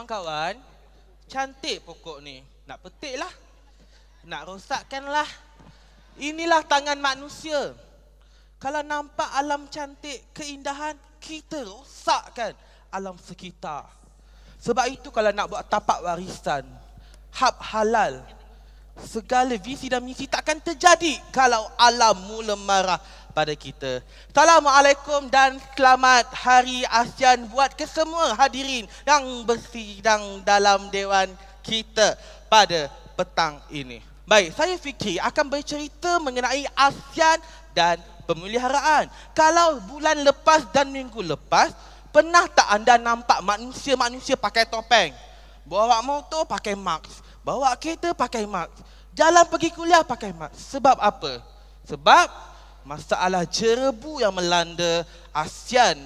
kawan-kawan, cantik pokok ni. Nak petik lah. Nak rosakkan lah. Inilah tangan manusia. Kalau nampak alam cantik, keindahan, kita rosakkan alam sekitar. Sebab itu kalau nak buat tapak warisan, hak halal, segala visi dan misi takkan terjadi kalau alam mula marah pada kita. Assalamualaikum dan selamat Hari ASEAN buat kesemua hadirin yang bersidang dalam dewan kita pada petang ini. Baik, saya fikir akan bercerita mengenai ASEAN dan pemeliharaan. Kalau bulan lepas dan minggu lepas, pernah tak anda nampak manusia-manusia pakai topeng? Bawa motor pakai mask, bawa kereta pakai mask, jalan pergi kuliah pakai mask. Sebab apa? Sebab masalah jerebu yang melanda ASEAN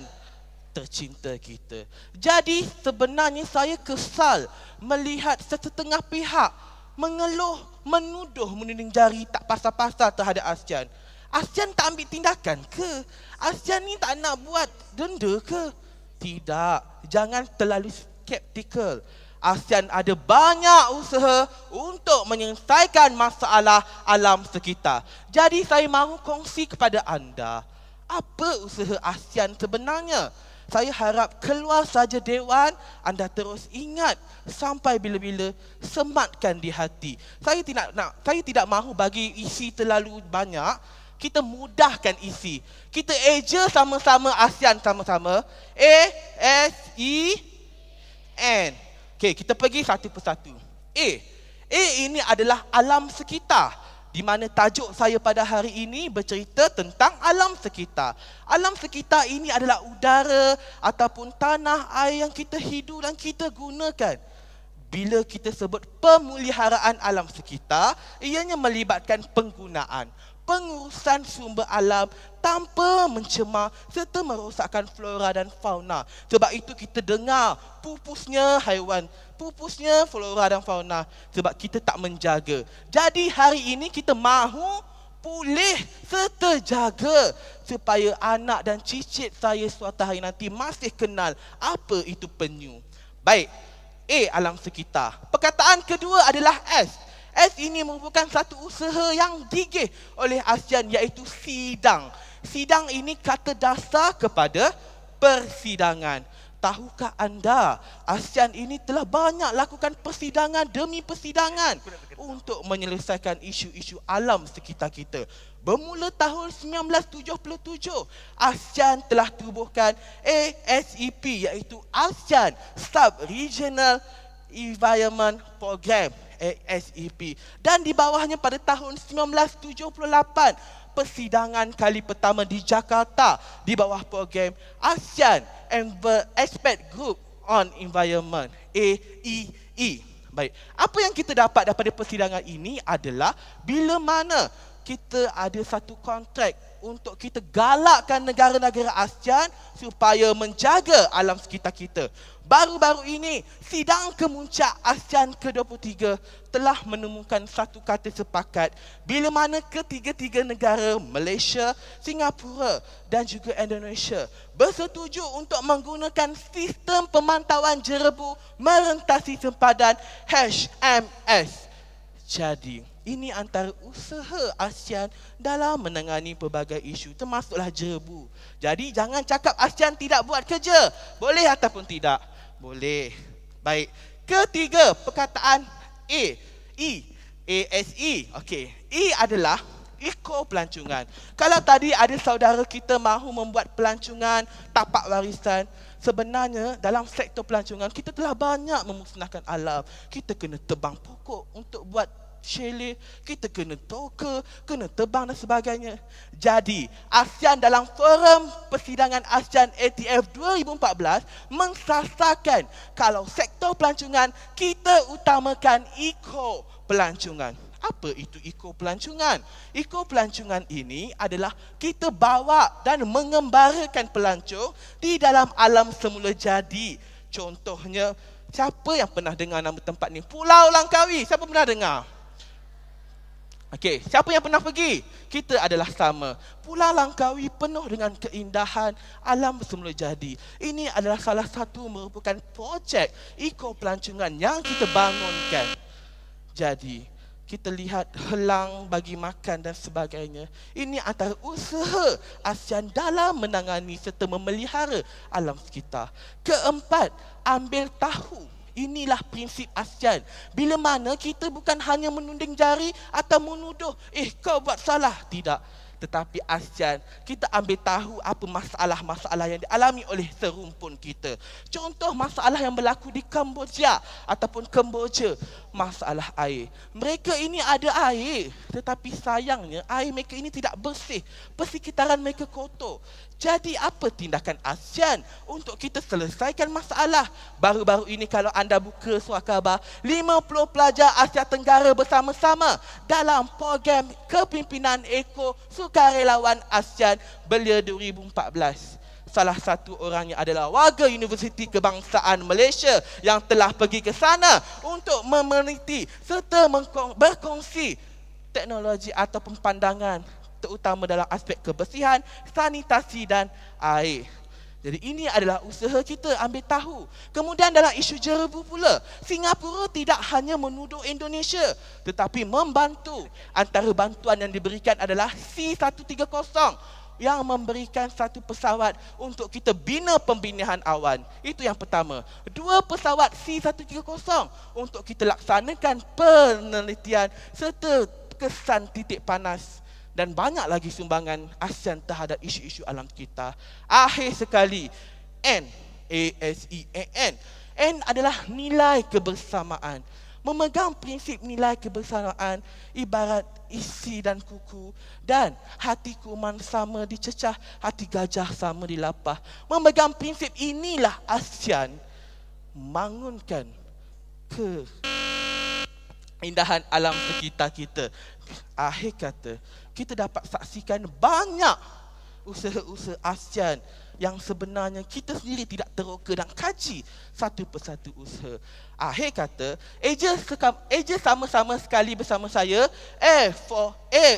tercinta kita. Jadi sebenarnya saya kesal melihat setengah pihak mengeluh, menuduh, menuding jari tak pasal-pasal terhadap ASEAN. ASEAN tak ambil tindakan ke? ASEAN ni tak nak buat denda ke? Tidak, jangan terlalu skeptikal. ASEAN ada banyak usaha untuk menyelesaikan masalah alam sekitar. Jadi saya mahu kongsi kepada anda, apa usaha ASEAN sebenarnya? Saya harap keluar saja dewan, anda terus ingat sampai bila-bila, sematkan di hati. Saya tidak mahu bagi isi terlalu banyak. Kita mudahkan isi. Kita eja sama-sama ASEAN sama-sama. ASEAN. Okey, kita pergi satu persatu. A ini adalah alam sekitar, di mana tajuk saya pada hari ini bercerita tentang alam sekitar. Alam sekitar ini adalah udara ataupun tanah air yang kita hidup dan kita gunakan. Bila kita sebut pemeliharaan alam sekitar, ianya melibatkan penggunaan, pengurusan sumber alam tanpa mencemar serta merosakkan flora dan fauna. Sebab itu kita dengar pupusnya haiwan, pupusnya flora dan fauna, sebab kita tak menjaga. Jadi hari ini kita mahu pulih serta jaga supaya anak dan cicit saya suatu hari nanti masih kenal apa itu penyu. Baik, alam sekitar. Perkataan kedua adalah S. S ini merupakan satu usaha yang digigih oleh ASEAN, iaitu sidang. Sidang ini kata dasar kepada persidangan. Tahukah anda, ASEAN ini telah banyak lakukan persidangan demi persidangan untuk menyelesaikan isu-isu alam sekitar kita. Bermula tahun 1977, ASEAN telah tubuhkan ASEP, iaitu ASEAN Sub-Regional Environment Program, ASEP. Dan di bawahnya pada tahun 1978, persidangan kali pertama di Jakarta di bawah program ASEAN Expert Group on Environment, AEE. Baik, apa yang kita dapat daripada persidangan ini adalah bila mana kita ada satu kontrak untuk kita galakkan negara-negara ASEAN supaya menjaga alam sekitar kita. Baru-baru ini, sidang kemuncak ASEAN ke-23 telah menemukan satu kata sepakat bila mana ketiga-tiga negara Malaysia, Singapura dan juga Indonesia bersetuju untuk menggunakan sistem pemantauan jerebu merentasi sempadan HMS. Jadi, ini antara usaha ASEAN dalam menangani pelbagai isu, termasuklah jerebu. Jadi jangan cakap ASEAN tidak buat kerja. Boleh ataupun tidak? Boleh. Baik. Ketiga, perkataan ASE. Okey. E adalah eko pelancongan. Kalau tadi ada saudara kita mahu membuat pelancongan tapak warisan, sebenarnya dalam sektor pelancongan kita telah banyak memusnahkan alam. Kita kena tebang pokok untuk buat chalet, kita kena toka, kena tebang dan sebagainya. Jadi, ASEAN dalam forum persidangan ASEAN ATF 2014 mensasarkan kalau sektor pelancongan kita utamakan eko pelancongan. Apa itu eko pelancongan? Eko pelancongan ini adalah kita bawa dan mengembarakan pelancong di dalam alam semula jadi. Contohnya, siapa yang pernah dengar nama tempat ni? Pulau Langkawi. Siapa pernah dengar? Okey, siapa yang pernah pergi? Kita adalah sama. Pulau Langkawi penuh dengan keindahan alam bersemula jadi. Ini adalah salah satu merupakan projek Eco Pelancongan yang kita bangunkan. Jadi, kita lihat helang bagi makan dan sebagainya. Ini antara usaha ASEAN dalam menangani serta memelihara alam sekitar. Keempat, ambil tahu. Inilah prinsip ASEAN. Bila mana kita bukan hanya menunding jari atau menuduh, kau buat salah. Tidak. Tetapi ASEAN, kita ambil tahu apa masalah-masalah yang dialami oleh serumpun kita. Contoh masalah yang berlaku di Kemboja ataupun Kemboja, masalah air. Mereka ini ada air, tetapi sayangnya air mereka ini tidak bersih. Persekitaran mereka kotor. Jadi apa tindakan ASEAN untuk kita selesaikan masalah? Baru-baru ini kalau anda buka surat khabar, 50 pelajar Asia Tenggara bersama-sama dalam program kepimpinan Eko Sukarelawan ASEAN Belia 2014. Salah satu orangnya adalah warga Universiti Kebangsaan Malaysia yang telah pergi ke sana untuk meneliti serta berkongsi teknologi ataupun pandangan terutama dalam aspek kebersihan, sanitasi dan air. Jadi ini adalah usaha kita ambil tahu. Kemudian dalam isu jerebu pula, Singapura tidak hanya menuduh Indonesia tetapi membantu. Antara bantuan yang diberikan adalah C-130 yang memberikan satu pesawat untuk kita bina pembinaan awan. Itu yang pertama. 2 pesawat C-130 untuk kita laksanakan penelitian serta kesan titik panas. Dan banyak lagi sumbangan ASEAN terhadap isu-isu alam kita. Akhir sekali, N, ASEAN. N adalah nilai kebersamaan. Memegang prinsip nilai kebersamaan ibarat isi dan kuku, dan hati kuman sama dicecah, hati gajah sama dilapah. Memegang prinsip inilah ASEAN membangunkan keindahan alam sekitar kita. Akhir kata, kita dapat saksikan banyak usaha-usaha ASEAN yang sebenarnya kita sendiri tidak teroka dan kaji satu persatu usaha. Akhir kata, Eja sama-sama sekali bersama saya. A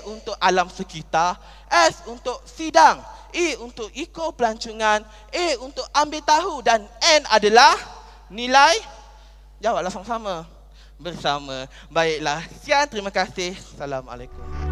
untuk alam sekitar, S untuk sidang, E untuk Eco Pelancongan, A untuk ambil tahu, dan N adalah nilai. Jawablah sama-sama. Bersama. Baiklah, sekian, terima kasih. Assalamualaikum.